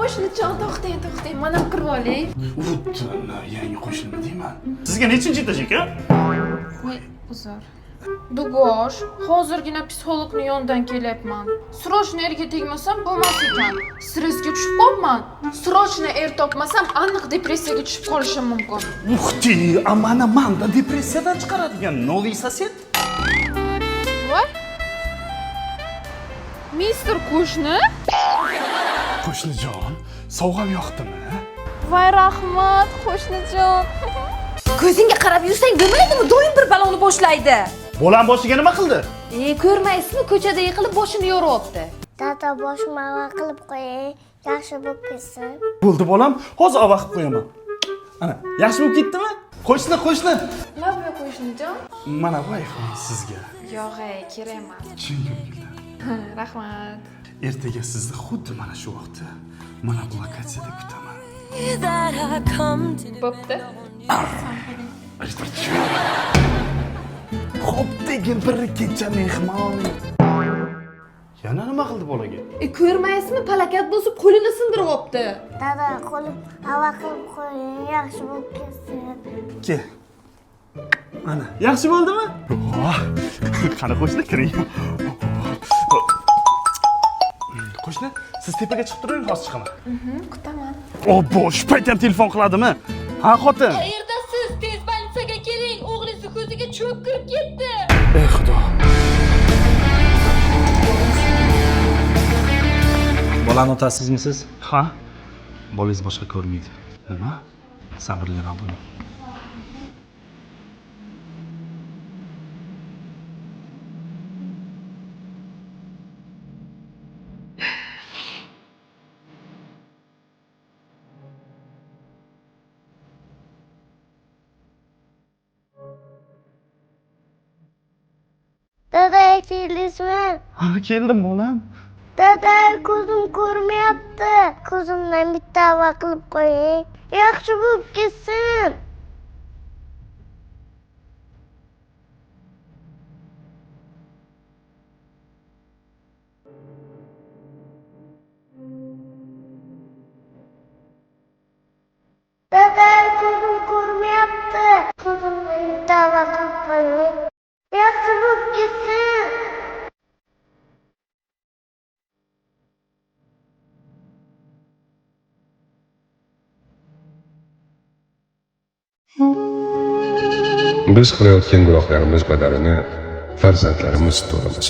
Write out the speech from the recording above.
Qo'shnijon, to'xtang. Mana kirib olay. Uttana, yangi qo'shnimi deyman. Sizga nechinchi etaj aka? Voy, uzr. Dugosh, hozirgina psixologning yonidan kelyapman. Srochni erga tegmasam bo'lmas ekan. Stressga tushib qolman. Srochni er topmasam aniq depressiyaga tushib qolishim mumkin. Uxti, amana manda depressiyadan chiqaradigan noviy sosed. Voy. Mister qo'shni? Qo'shnijon, sovg'am yoqdimi? Voy rahmat, qo'shnijon. Ko'zingga qarab yursang bo'lmaydimi? Doim bir baloni boshlaydi. Bolam boshiga nima qildi? Ko'rmaysizmi? Ko'chada yiqilib boshini yoryapti. Dada boshimni ava qilib qo'ying, yaxshi bo'lib ketsin. Bo'ldi bolam, hozir ava qilib qo'yaman. Ana, yaxshi bo'lib ketdimi? Qo'shni. Nima bu qo'shnijon? Mana bu iPhone sizga. Yo'q, kerak emas. Chin ko'ngildan. Rahmat. Ertaga sizni xuddi mana shu vaqtda mana bu lokatsiyada kutaman. Bo'pti. Xo'p, degin bir kecha mehmon. Yana nima qildi bolaga? Ko'rmaysizmi? Palakat bosib qo'lini sindiryapti. Dada qo'lim ava qilib qo'ying, yaxshi bo'lib ketsin. Ke. Ana, yaxshi bo'ldimi? Qani qo'shni kiring. Qo'shni, siz tepaga chiqib turing, hozir chiqaman. Kutaman. Obbo, shu payt ham telefon qiladimi? Ha, xotin. Qayerdasiz? Tez politsiyaga keling. O'g'lingiz ko'ziga cho'p kirib ketdi. Ey xudo. Bolani otasizmisiz? Ha? Bolangiz boshqa ko'rmaydi. Nima? Sabrliroq bo'ling. Dada, keldingizmi? Ha, keldim bolam. Dada, ko'zim ko'rmayapti. Ko'zimdan bitta ava qilib qo'ying, yaxshi bo'lib ketsin. Dada, ko'zim ko'rmayapti. Ko'zimdan bitta ava qilib qo'ying, yaxshi bo'lib ketsin. Biz qilayotgan gunohlarimiz badalini farzandlarimiz to'lamas.